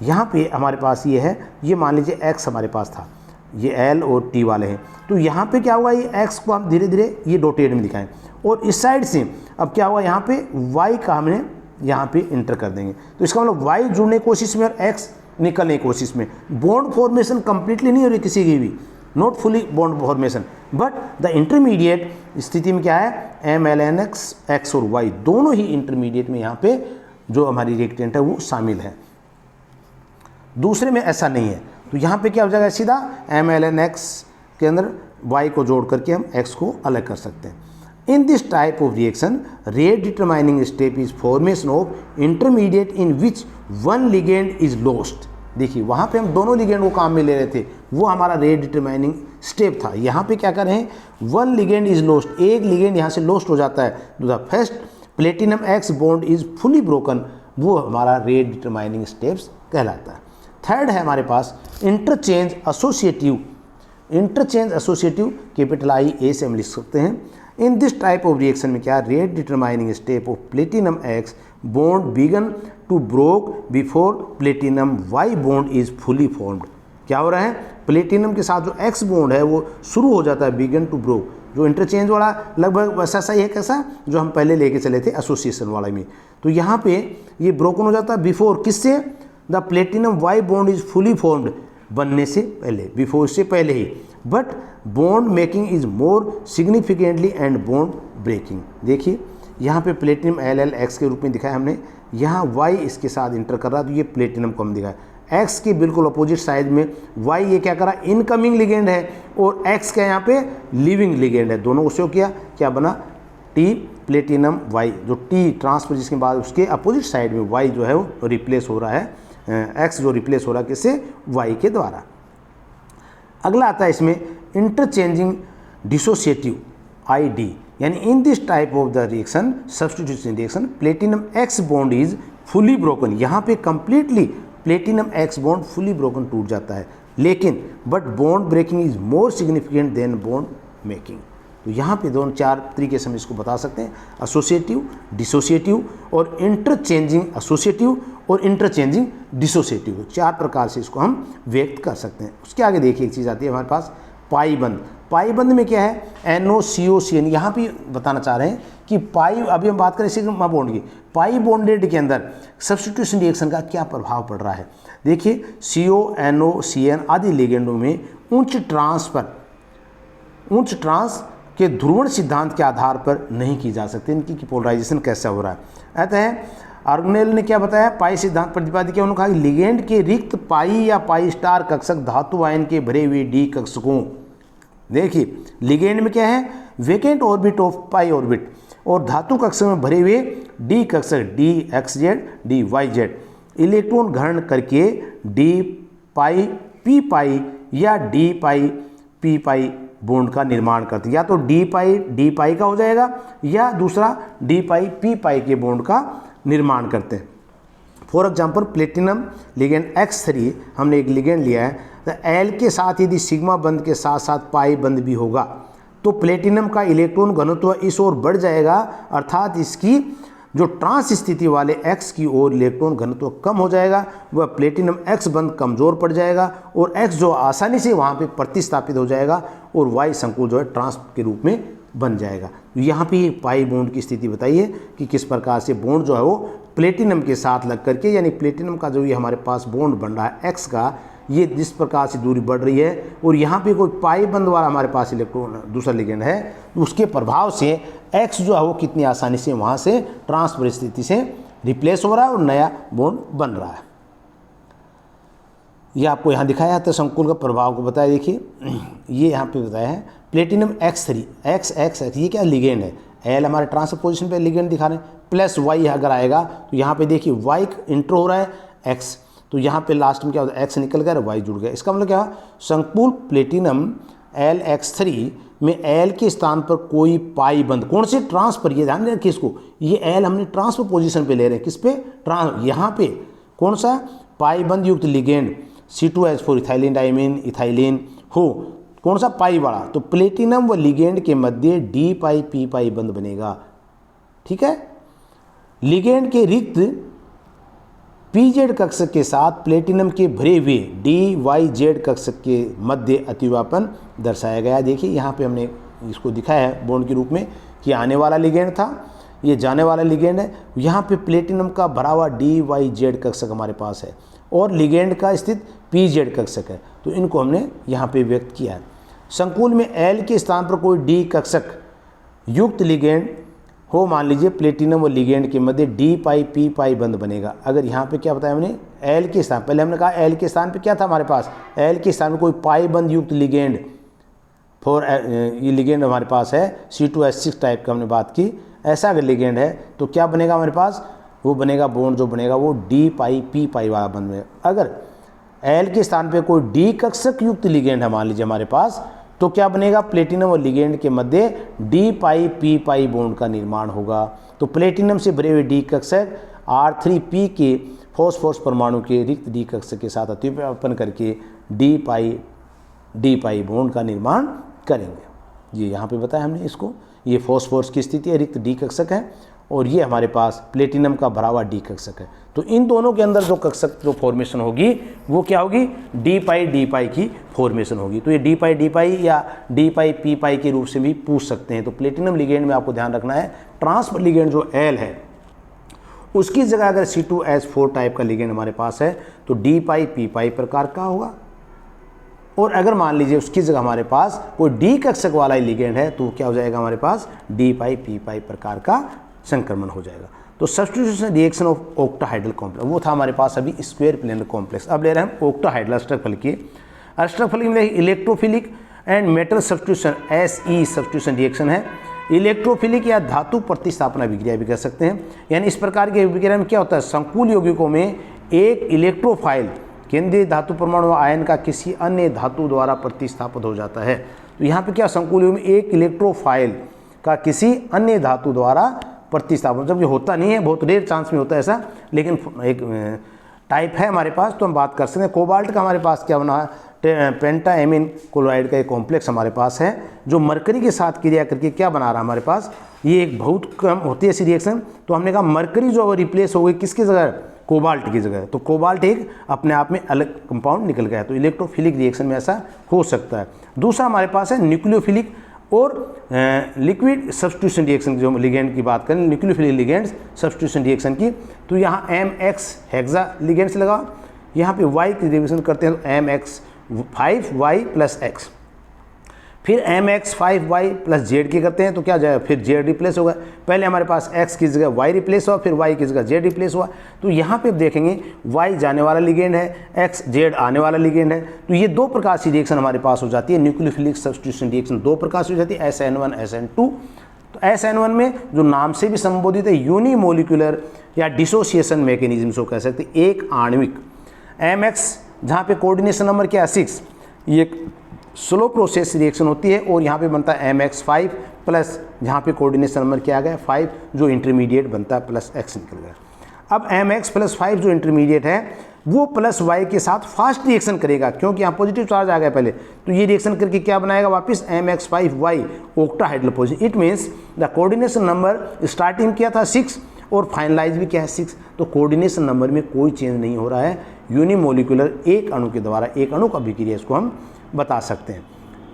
यहाँ पे हमारे पास ये है, ये मान लीजिए एक्स हमारे पास था, ये एल और टी वाले हैं, तो यहाँ पे क्या हुआ, ये एक्स को हम धीरे धीरे ये डॉटेड में दिखाएं और इस साइड से अब क्या हुआ, यहाँ पे वाई का हमने यहाँ पे इंटर कर देंगे। तो इसका मतलब वाई जुड़ने की कोशिश में और एक्स निकलने की कोशिश में। बॉन्ड फॉर्मेशन कंप्लीटली नहीं हो रही किसी की भी, not fully bond formation, but the intermediate स्थिति में क्या है, एम एल एन एक्स और वाई दोनों ही इंटरमीडिएट में यहाँ पे जो हमारी रिएक्टेंट है वो शामिल है। दूसरे में ऐसा नहीं है, तो यहाँ पे क्या हो जाएगा, सीधा एम एल एन एक्स के अंदर वाई को जोड़ करके हम एक्स को अलग कर सकते हैं। In this type of reaction rate determining step is formation of intermediate in which one ligand is lost. देखिए वहाँ पे हम दोनों लिगेंड को काम में ले रहे थे, वो हमारा रेट डिटरमाइनिंग स्टेप था। यहाँ पे क्या कर रहे हैं, वन लिगेंड इज लॉस्ट, एक लिगेंड यहाँ से लॉस्ट हो जाता है, the first platinum X bond is fully broken, वो हमारा रेट डिटरमाइनिंग स्टेप्स कहलाता है। थर्ड है हमारे पास interchange associative. Interchange associative capital I A से हम लिख सकते हैं। In this type of reaction में क्या, rate determining step of platinum X bond begin to broke before platinum Y bond is fully formed. क्या हो रहा है, प्लेटिनम के साथ जो एक्स बॉन्ड है वो शुरू हो जाता है बिगन टू ब्रोक, जो इंटरचेंज वाला लगभग वैसा सा ही है, कैसा जो हम पहले लेके चले थे एसोसिएशन वाला में। तो यहाँ पे ये ब्रोकन हो जाता है बिफोर, किससे, the platinum Y bond is fully formed, बनने से पहले, बिफोर से पहले ही, but bond making is more significantly and bond breaking. देखिए यहाँ पे प्लेटिनम एल एल एक्स के रूप में दिखाया हमने, यहाँ वाई इसके साथ इंटर कर रहा है, तो ये प्लेटिनम को हम दिखाया। एक्स के बिल्कुल अपोजिट साइड में वाई ये क्या करा, इनकमिंग लिगेंड है और एक्स का यहाँ पे लिविंग लिगेंड है, दोनों को शो किया, क्या बना, टी प्लेटिनम वाई, जो टी ट्रांसफर जिसके बाद उसके अपोजिट साइड में वाई जो है वो रिप्लेस हो रहा है, एक्स जो रिप्लेस हो रहा है किससे, वाई के द्वारा। अगला आता है इसमें इंटरचेंजिंग डिसोसिएटिव आई डी, यानी in this type of the reaction substitution reaction platinum X bond is fully broken. यहाँ पे completely platinum X bond fully broken टूट जाता है, लेकिन but bond breaking is more significant than bond making. तो यहाँ पे दोनों चार तरीके से हम इसको बता सकते हैं, एसोसिएटिव, डिसोसिएटिव और इंटरचेंजिंग एसोसिएटिव और इंटरचेंजिंग डिसोसिएटिव, चार प्रकार से इसको हम व्यक्त कर सकते हैं। उसके आगे देखिए एक चीज़ आती है हमारे पास पाई बंद। पाई बंद में क्या है, NOCOCN, यहाँ पे बताना चाह रहे हैं कि पाई, अभी हम बात करें सिग्मा बॉन्ड की, पाई बॉन्डेड के अंदर सब्स्टिट्यूशन रिएक्शन का क्या प्रभाव पड़ रहा है। देखिए CO, NO, CN आदि लिगेंडों में उच्च ट्रांस के ध्रुवण सिद्धांत के आधार पर नहीं की जा सकती, इनकी पोलराइजेशन कैसा हो रहा है। अतः आर्गनेल ने क्या बताया, पाई सिद्धांत प्रतिपादित किया, उन्होंने कहा कि लिगेंड के रिक्त पाई या पाई स्टार कक्षक धातु आयन के भरे हुए डी कक्षकों, देखिए लिगेंड में क्या है, vacant orbit of pi orbit, और धातु कक्षक में भरे हुए डी कक्षक DXZ DYZ इलेक्ट्रॉन ग्रहण करके डी पाई पी पाई या डी पाई पी पाई बॉन्ड का निर्माण करते हैं, या तो डी पाई का हो जाएगा या दूसरा डी पाई पी पाई के बॉन्ड का निर्माण करते हैं। For example platinum ligand X3 हमने एक लिगेंड लिया है, तो L के साथ यदि सिग्मा बंद के साथ साथ पाई बंद भी होगा तो प्लेटिनम का इलेक्ट्रॉन घनत्व इस ओर बढ़ जाएगा, अर्थात इसकी जो ट्रांस स्थिति वाले X की ओर इलेक्ट्रॉन घनत्व कम हो जाएगा, वह प्लेटिनम X बंद कमज़ोर पड़ जाएगा और X जो आसानी से वहाँ पे प्रतिस्थापित हो जाएगा और Y संकुल जो है ट्रांस के रूप में बन जाएगा। यहाँ पे पाई बॉन्ड की स्थिति बताइए कि किस प्रकार से बॉन्ड जो है वो प्लेटिनम के साथ लग करके, यानी प्लेटिनम का जो ये हमारे पास बॉन्ड बन रहा है X का, ये जिस प्रकार से दूरी बढ़ रही है और यहाँ पे कोई पाई बंद वाला हमारे पास इलेक्ट्रॉन दूसरा लिगेंड है, तो उसके प्रभाव से X जो है वो कितनी आसानी से वहाँ से ट्रांस परिस्थिति से रिप्लेस हो रहा है और नया बॉन्ड बन रहा है। ये आपको यहाँ दिखाया था संकुल का प्रभाव को बताया। देखिए ये यहाँ पे बताया है प्लेटिनम X3 X ये क्या लिगेंड है, L हमारे ट्रांसफर पोजीशन पे लिगेंड दिखा रहे हैं, प्लस Y अगर आएगा तो यहाँ पे देखिए Y इंटर हो रहा है X, तो यहाँ पे लास्ट में क्या होता है X निकल गया, Y जुड़ गया। इसका मतलब क्या, संकुल प्लेटिनम LX3 में L के स्थान पर कोई पाई बंद, कौन से ट्रांसफर, ये ध्यान रखिए इसको, ये L हमने ट्रांसफर पोजीशन पे ले रहे हैं, किस पे, यहाँ पे कौन सा पाई बंद युक्त ligand C2H4 ethylene diamine ethylene हो, कौन सा पाई वाला, तो प्लेटिनम व लिगेंड के मध्य D पाई P पाई बंद बनेगा। ठीक है, लिगेंड के रिक्त PZ कक्षक के साथ प्लेटिनम के भरे हुए DYZ कक्षक के मध्य अतिव्यापन दर्शाया गया। देखिए यहाँ पे हमने इसको दिखाया है बॉन्ड के रूप में कि आने वाला लिगेंड था, ये जाने वाला लिगेंड है। यहाँ पे प्लेटिनम का भरा हुआ DYZ कक्षक हमारे पास है और लिगेंड का स्थित PZ कक्षक है, तो इनको हमने यहाँ पे व्यक्त किया है। संकुल में L के स्थान पर कोई D कक्षक युक्त लिगेंड हो, मान लीजिए प्लेटिनम और लिगेंड के मध्य D पाई P पाई बंद बनेगा। अगर यहाँ पे क्या बताया हमने, L के स्थान, पहले हमने कहा L के स्थान पे क्या था हमारे पास, L के स्थान पे कोई पाई बंद युक्त लिगेंड फॉर, ये लिगेंड हमारे पास है C2H6 टाइप का, हमने बात की। ऐसा अगर लिगेंड है तो क्या बनेगा हमारे पास, वो बनेगा बॉन्ड जो बनेगा वो D पाई P पाई वाला बन बनेगा। अगर L के स्थान पे कोई D कक्षक युक्त लिगेंड है मान लीजिए हमारे पास, तो क्या बनेगा, प्लेटिनम और लिगेंड के मध्य D पाई P पाई बॉन्ड का निर्माण होगा। तो प्लेटिनम से भरे हुए D कक्षक R3P के फॉस्फोरस परमाणु के रिक्त D कक्षक के साथ अतिव्यापन करके D पाई बॉन्ड का निर्माण करेंगे। ये यहाँ पे बताया हमने इसको, ये फॉस्फोरस की स्थिति है, रिक्त D कक्षक है, और ये हमारे पास प्लेटिनम का भरा हुआ D कक्षक है। तो इन दोनों के अंदर जो कक्षक जो फॉर्मेशन होगी वो क्या होगी, D पाई की फॉर्मेशन होगी। तो ये D पाई या D पाई P पाई के रूप से भी पूछ सकते हैं। तो प्लेटिनम लिगेंड में आपको ध्यान रखना है, ट्रांसफर लिगेंड जो L है उसकी जगह अगर C2H4 टाइप का लिगेंड हमारे पास है तो D पाई P पाई प्रकार का होगा, और अगर मान लीजिए उसकी जगह हमारे पास कोई D कक्षक वाला ही लिगेंड है तो क्या हो जाएगा हमारे पास, D पाई P पाई प्रकार का संक्रमण हो जाएगा। तो substitution reaction of octahedral complex, वो था हमारे पास अभी स्क्वायर प्लेनर कॉम्प्लेक्स। अब ले रहे हैं हम ऑक्टाहाइड्रल अष्टक की। अष्टक फलकी में electrophilic and metal substitution SE substitution reaction है। इलेक्ट्रोफिलिक या धातु प्रतिस्थापना विक्रिया भी कह सकते हैं। यानी इस प्रकार की विक्रिया में क्या होता है, संकुल यौगिकों में एक इलेक्ट्रोफाइल केंद्रीय धातु परमाणु आयन का किसी अन्य धातु द्वारा प्रतिस्थापित हो जाता है। तो यहाँ पे क्या, संकुल यौगिक में एक इलेक्ट्रोफाइल का किसी अन्य धातु द्वारा प्रतिस्थापन, जब ये होता नहीं है, बहुत रेयर चांस में होता है ऐसा, लेकिन एक टाइप है हमारे पास, तो हम बात कर सकते हैं। कोबाल्ट का हमारे पास क्या बना है, पेंटाएमीन क्लोराइड का एक कॉम्प्लेक्स हमारे पास है जो मरकरी के साथ क्रिया करके क्या बना रहा है हमारे पास, ये एक बहुत कम होती है ऐसी रिएक्शन। तो हमने कहा मरकरी जो रिप्लेस हो गई किसकी जगह, कोबाल्ट की जगह, तो कोबाल्ट एक अपने आप में अलग कंपाउंड निकल गया। तो इलेक्ट्रोफिलिक रिएक्शन में ऐसा हो सकता है। दूसरा हमारे पास है न्यूक्लियोफिलिक और लिक्विड सब्स्टिट्यूशन रिएक्शन, जो लिगेंड की बात करें न्यूक्लियोफिलिक लिगेंड्स सब्स्टिट्यूशन रिएक्शन की, तो यहाँ MX हेक्सा लिगेंड से लगा, यहाँ पे Y की रिविजन करते हैं तो MX5Y + X, फिर MX5Y + Z की करते हैं तो क्या जाएगा, फिर Z रिप्लेस होगा। पहले हमारे पास X की जगह Y रिप्लेस हुआ, फिर Y की जगह Z रिप्लेस हुआ। तो यहाँ पे देखेंगे Y जाने वाला लिगेंड है, X Z आने वाला लिगेंड है। तो ये दो प्रकार की रिएक्शन हमारे पास हो जाती है। न्यूक्लियोफिलिक सब्स्टिट्यूशन रिएक्शन दो प्रकार से हो जाती है, SN1 SN2। तो SN1 में जो नाम से भी संबोधित है यूनिमोलिकुलर या डिसोसिएशन मैकेनिज्म से कह सकते हैं, एक आणविक। MX जहाँ पे कोऑर्डिनेशन नंबर क्या है 6, ये स्लो प्रोसेस रिएक्शन होती है, और यहाँ पे बनता है MX5 प्लस जहाँ पे कोऑर्डिनेशन नंबर क्या आ गया 5, जो इंटरमीडिएट बनता है प्लस X निकल गया। अब MX + 5 जो इंटरमीडिएट है वो प्लस Y के साथ फास्ट रिएक्शन करेगा, क्योंकि यहाँ पॉजिटिव चार्ज आ गया पहले, तो ये रिएक्शन करके क्या बनाएगा वापस MX5Y octahedral position. It means the coordination number starting किया था 6 और फाइनलाइज भी क्या है 6, तो कोऑर्डिनेशन नंबर में कोई चेंज नहीं हो रहा है। यूनिमोलिकुलर एक अणु के द्वारा एक अणु का अभिक्रिया इसको हम बता सकते हैं।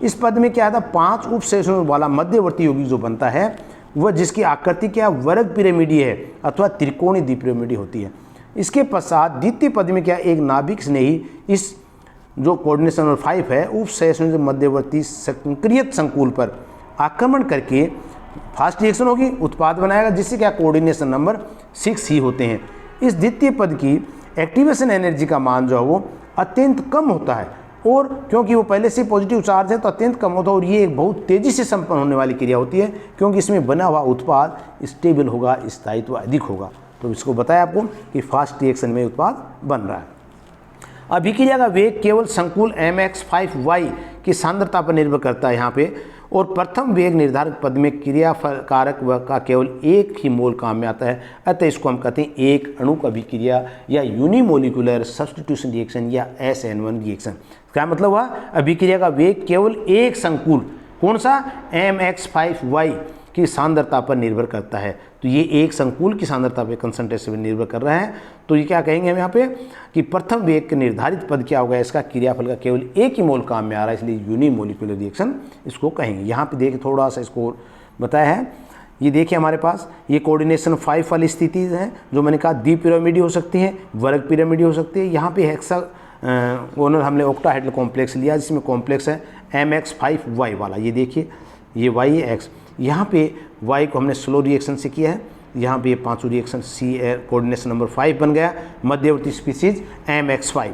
इस पद में क्या था, 5 उपसेशनों वाला मध्यवर्ती यौगिक जो बनता है वह जिसकी आकृति क्या वर्ग पिरामिडीय है अथवा त्रिकोणीय द्विपिरामिडीय होती है। इसके पश्चात द्वितीय पद में क्या, एक नाभिक स्नेही इस जो कोऑर्डिनेशन नंबर 5 है उपसेशनों मध्यवर्ती सक्रियत संकुल पर आक्रमण करके फास्ट रिएक्शन होगी, उत्पाद बनाएगा, जिससे क्या कोऑर्डिनेशन नंबर 6 ही होते हैं। इस द्वितीय पद की एक्टिवेशन एनर्जी का मान जो है वो अत्यंत कम होता है, और क्योंकि वो पहले से पॉजिटिव चार्ज है तो अत्यंत कम होता है, और ये एक बहुत तेज़ी से संपन्न होने वाली क्रिया होती है, क्योंकि इसमें बना हुआ उत्पाद स्टेबल होगा, स्थायित्व अधिक होगा। तो इसको बताया आपको कि फास्ट रिएक्शन में उत्पाद बन रहा है। अभिक्रिया का वेग केवल संकुल MX5Y की सांद्रता पर निर्भर करता है यहाँ पे, और प्रथम वेग निर्धारक पद में क्रिया कारक का केवल एक ही मोल काम में आता है, अतः इसको हम कहते हैं एक अणु अभिक्रिया या यूनिमोलिकुलर सब्स्टिट्यूशन रिएक्शन या SN1 रिएक्शन। क्या मतलब हुआ? अभिक्रिया का वेग केवल एक संकुल कौन सा mx5y की सांद्रता पर निर्भर करता है। तो ये एक संकुल की सांद्रता पर कंसंट्रेशन पर निर्भर कर रहा है। तो ये क्या कहेंगे हम यहाँ पे कि प्रथम वेग के निर्धारित पद क्या होगा, इसका क्रियाफल का केवल एक ही मोल काम में आ रहा है, इसलिए यूनिमोलिकुलर रिएक्शन इसको कहेंगे। यहाँ पे देखिए थोड़ा सा इसको बताया है, ये देखिए हमारे पास ये कोऑर्डिनेशन 5 वाली स्थिति है, जो मैंने कहा द्विपिरामिडी हो सकती है, वर्ग पिरामिडी हो सकती है। यहाँ पे हेक्सागोनल हमने ऑक्टाहेड्रल कॉम्प्लेक्स लिया, जिसमें कॉम्प्लेक्स है mx5y वाला। ये देखिए ये y है x, यहाँ पे y को हमने स्लो रिएक्शन से किया है, यहाँ पे ये पांचों रिएक्शन C कोऑर्डिनेशन नंबर 5 बन गया, मध्यवर्ती स्पीसीज mx5।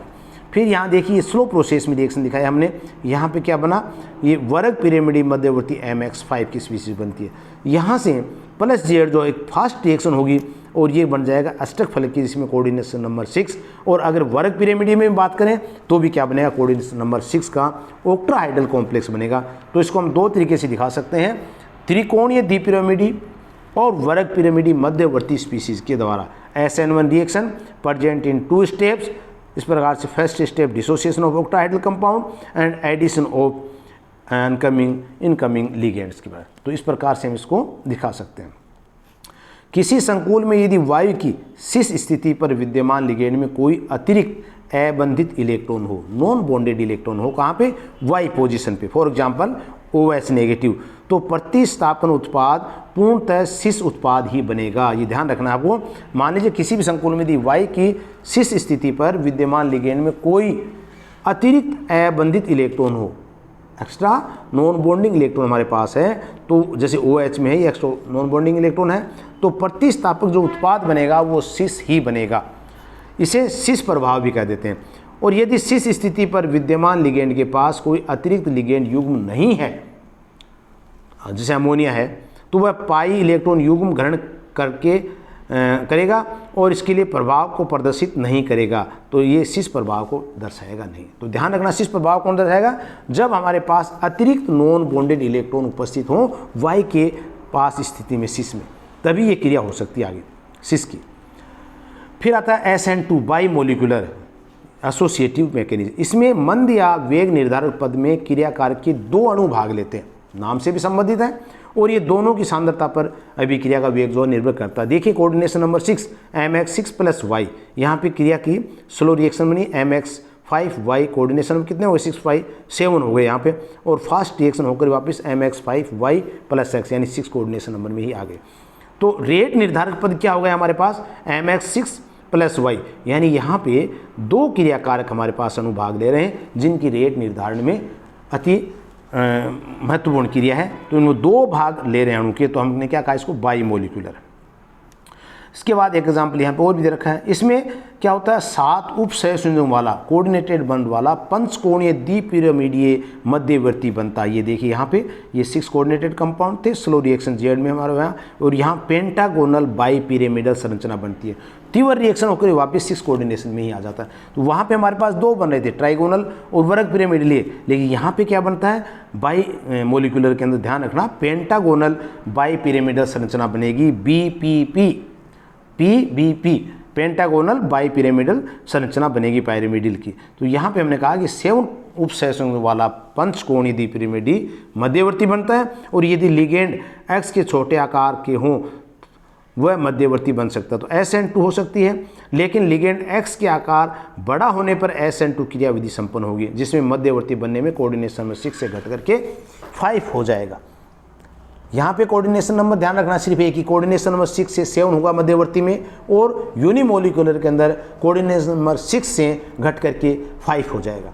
फिर यहाँ देखिए स्लो प्रोसेस में रिएक्शन दिखाया हमने, यहाँ पे क्या बना, ये वर्ग पिरामिडी मध्यवर्ती mx5 की स्पीसीज बनती है। यहाँ से प्लस Z जो एक फास्ट रिएक्शन होगी और ये बन जाएगा अष्टक फलक की, जिसमें कोऑर्डिनेशन नंबर 6। और अगर वर्ग पिरामिडी में बात करें तो भी क्या बनेगा, कोऑर्डिनेशन नंबर 6 का ऑक्टाहाइड्रल कॉम्प्लेक्स बनेगा। तो इसको हम दो तरीके से दिखा सकते हैं, त्रिकोणीय द्विपिरामिडी और वर्ग पिरामिडी मध्यवर्ती स्पीसीज के द्वारा। SN1 reaction present in 2 steps. इस प्रकार से first step dissociation of octahedral compound and addition of incoming ligands के बाद। तो इस प्रकार से हम इसको दिखा सकते हैं। किसी संकुल में यदि वायु की शीर्ष स्थिति पर विद्यमान लिगेंड में कोई अतिरिक्त अबंधित इलेक्ट्रॉन हो, नॉन बॉन्डेड इलेक्ट्रॉन हो, कहाँ पे, वाई पोजीशन पे, फॉर एग्जांपल OH नेगेटिव, तो प्रतिस्थापन उत्पाद पूर्णतः शीर्ष उत्पाद ही बनेगा। ये ध्यान रखना आपको। मान लीजिए किसी भी संकुल में यदि वाई की शीर्ष स्थिति पर विद्यमान लिगेंड में कोई अतिरिक्त अबंधित इलेक्ट्रॉन हो, एक्स्ट्रा नॉन बॉन्डिंग इलेक्ट्रॉन हमारे पास है, तो जैसे OH में है ये एक्स्ट्रा नॉन बॉन्डिंग इलेक्ट्रॉन है, तो प्रतिस्थापक जो उत्पाद बनेगा वो सिस ही बनेगा। इसे सिस प्रभाव भी कह देते हैं। और यदि सिस स्थिति पर विद्यमान लिगेंड के पास कोई अतिरिक्त लिगेंड युग्म नहीं है, जैसे अमोनिया है, तो वह पाई इलेक्ट्रॉन युग्म ग्रहण करेगा और इसके लिए प्रभाव को प्रदर्शित नहीं करेगा, तो ये सिस प्रभाव को दर्शाएगा नहीं। तो ध्यान रखना, सिस प्रभाव कौन दर्शाएगा, जब हमारे पास अतिरिक्त नॉन बॉन्डेड इलेक्ट्रॉन उपस्थित हो वाई के पास स्थिति में सिस में, तभी ये क्रिया हो सकती है आगे सिस की। फिर आता है SN2 by molecular associative mechanism. इसमें मंद या वेग निर्धारक पद में क्रियाकारक के 2 अणु भाग लेते हैं, नाम से भी संबंधित है, और ये दोनों की सांद्रता पर अभिक्रिया का वेग जो निर्भर करता है। देखिए कोऑर्डिनेशन नंबर 6 mx6 + y, यहाँ पे क्रिया की स्लो रिएक्शन बनी mx5y, कोऑर्डिनेशन कितने हो गए 6 5 7 हो गए यहाँ पे, और फास्ट रिएक्शन होकर वापस mx5y + x यानी 6 कोऑर्डिनेशन नंबर में ही आ गए। तो रेट निर्धारक पद क्या हो गया हमारे पास mx6 + y, यानी यहाँ पे 2 क्रियाकारक हमारे पास अनुभाग ले रहे हैं जिनकी रेट निर्धारण में अति महत्वपूर्ण क्रिया है। तो इनमें 2 भाग ले रहे हैं अणु के, तो हमने क्या कहा इसको बाई मोलिकुलर। इसके बाद एक एग्जाम्पल यहाँ पे और भी दे रखा है। इसमें क्या होता है, 7 उप सहसंयोजों वाला कोऑर्डिनेटेड बॉन्ड वाला पंचकोणीय द्विपिरामिडीय मध्यवर्ती बनता है। ये देखिए यहाँ पे ये 6 कोऑर्डिनेटेड कंपाउंड थे, स्लो रिएक्शन Z में हमारे यहाँ, और यहाँ पेंटागोनल बाई पिरामिडल संरचना बनती है। तीव्र रिएक्शन होकर वापस 6 कोऑर्डिनेशन में ही आ जाता है। तो वहाँ पे हमारे पास 2 बन रहे थे, ट्राइगोनल और वर्ग पिरामिडल, लेकिन यहाँ पे क्या बनता है, बाई मोलिकुलर के अंदर ध्यान रखना पेंटागोनल बाई पिरामिडल संरचना बनेगी PBP, पेंटागोनल बाई पिरामिडल संरचना बनेगी पिरामिडल की। तो यहाँ पे हमने कहा कि 7 उप सहसंयोजों वाला पंचकोणीय द्विपिरामिडी मध्यवर्ती बनता है, और यदि लिगेंड X के छोटे आकार के हों वह मध्यवर्ती बन सकता है। तो SN2 हो सकती है, लेकिन लिगेंड X के आकार बड़ा होने पर SN2 क्रियाविधि संपन्न होगी, जिसमें मध्यवर्ती बनने में कोऑर्डिनेशन नंबर 6 से घट करके 5 हो जाएगा। यहाँ पे कोऑर्डिनेशन नंबर ध्यान रखना सिर्फ एक ही, कोऑर्डिनेशन नंबर 6 से 7 होगा मध्यवर्ती में, और यूनिमोलिकुलर के अंदर कोऑर्डिनेशन नंबर 6 से घट करके 5 हो जाएगा।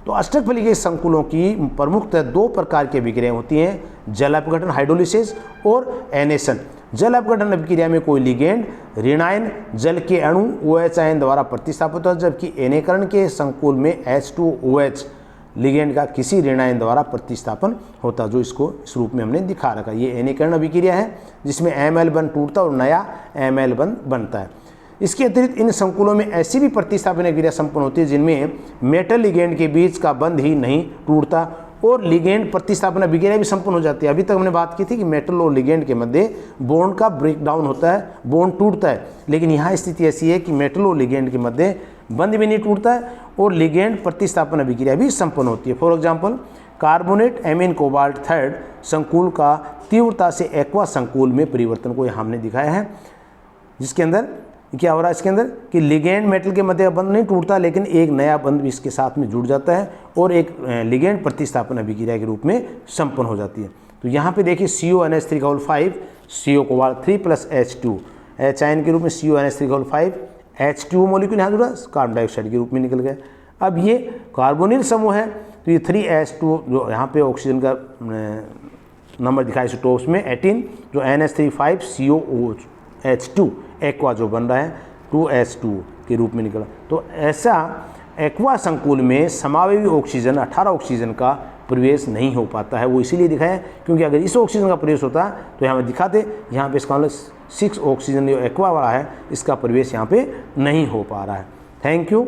तो अष्टक फलिकीय संकुलों की प्रमुखतः 2 प्रकार की अभिक्रियाएं होती हैं, जल अपघटन हाइड्रोलिसिस और एनेशन। जल अपघटन अभिक्रिया में कोई लिगेंड ऋणायन जल के अणु OH आयन द्वारा प्रतिस्थापित होता है, जबकि एनीकरण के संकुल में H2OH लिगेंड का किसी ऋणायन द्वारा प्रतिस्थापन होता है, जो इसको इस रूप में हमने दिखा रखा। ये एनीकरण अभिक्रिया है जिसमें Ml बंध टूटता और नया Ml बंध बनता है। इसके अतिरिक्त इन संकुलों में ऐसी भी प्रतिस्थापन अभिक्रिया संपन्न होती है जिनमें मेटल लिगेंड के बीच का बंध ही नहीं टूटता और लिगेंड प्रतिस्थापन अभिक्रिया भी संपन्न हो जाती है। अभी तक हमने बात की थी कि मेटल और लिगेंड के मध्य बॉन्ड का ब्रेक डाउन होता है, बॉन्ड टूटता है, लेकिन यहाँ स्थिति ऐसी है कि मेटल और लिगेंड के मध्य बंध भी नहीं टूटता है और लिगेंड प्रतिस्थापन अभिक्रिया भी संपन्न होती है। For example carbonate amine cobalt third संकुल का तीव्रता से एक्वा संकुल में परिवर्तन को यहाँ हमने दिखाया है, जिसके अंदर क्या हो रहा है, इसके अंदर कि लिगेंड मेटल के मध्य बंध नहीं टूटता लेकिन एक नया बंध भी इसके साथ में जुड़ जाता है और एक लिगेंड प्रतिस्थापन अभिक्रिया के रूप में संपन्न हो जाती है। तो यहाँ पे देखिए CONH3 CO cobalt 3 plus H2 H ion के रूप में CONH3 H2 मॉलिक्यूल यहाँ जुड़ा कार्बन डाइऑक्साइड के रूप में निकल गया। अब ये कार्बोनिल समूह है तो ये 3H2 जो यहाँ पे ऑक्सीजन का नंबर दिखाया इस में 18 जो NH3 COOH2 एक्वा जो बन रहा है 2H2 के रूप में निकला। तो ऐसा एक्वा संकुल में समावेशी ऑक्सीजन 18 ऑक्सीजन का प्रवेश नहीं हो पाता है। वो इसीलिए दिखाया क्योंकि अगर इस ऑक्सीजन का प्रवेश होता तो यहाँ पे दिखाते, यहाँ पे इसका मतलब 6 ऑक्सीजन जो एक्वा वाला है इसका प्रवेश यहाँ पे नहीं हो पा रहा है। Thank you.